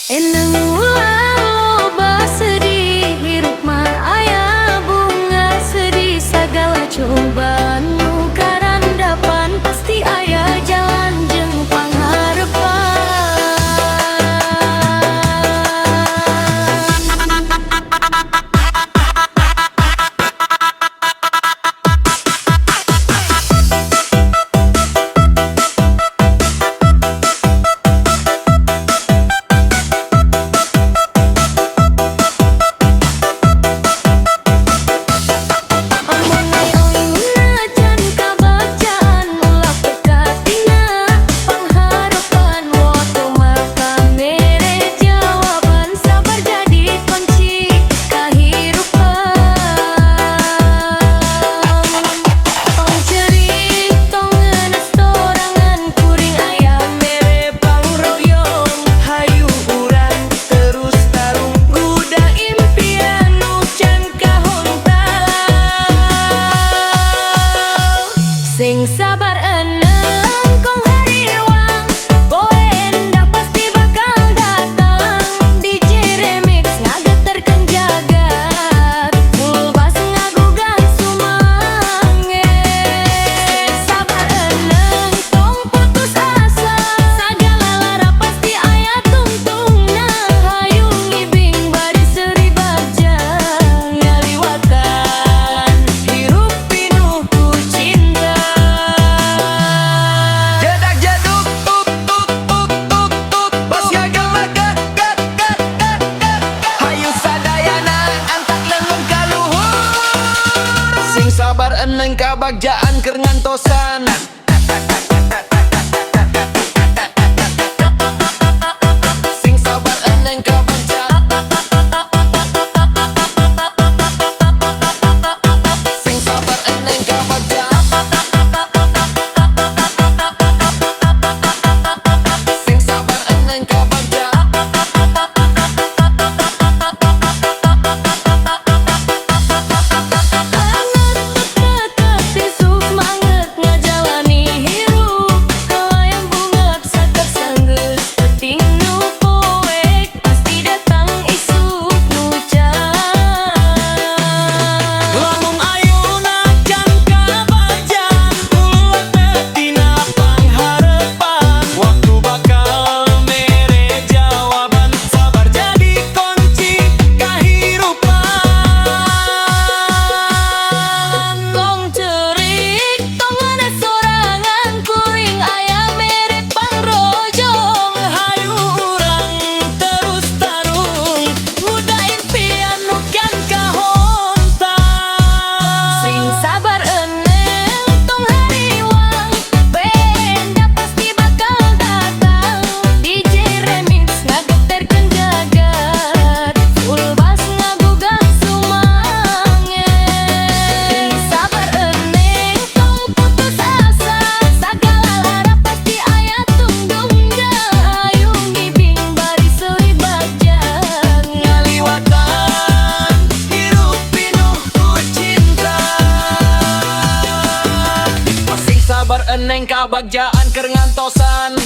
Eneng ulah loba sedih, hirup mah aya bunga sedih. Sagala cobaan nu karandapan, pasti aya jalan jeung pangharepan. Sing sabar eneng kong hariwang, boe endah pasti bakal datang. DJ Remix ngageterkeun jagat, mulbas ngagugah sumange. Sabar eneng tong putus asa, sagala lara pasti aya tungtungna. Hayu ngibing bari seuri baja, ngaliwatan hirup pinuh ku cinta. Sabar eneng kabagjaan keur ngantosan. Sing sabar eneng kabagjaan. Sing sabar eneng kabagjaan. Sing sabar eneng kabagjaan. Sabar eneng kabagjaan keur ngantosan.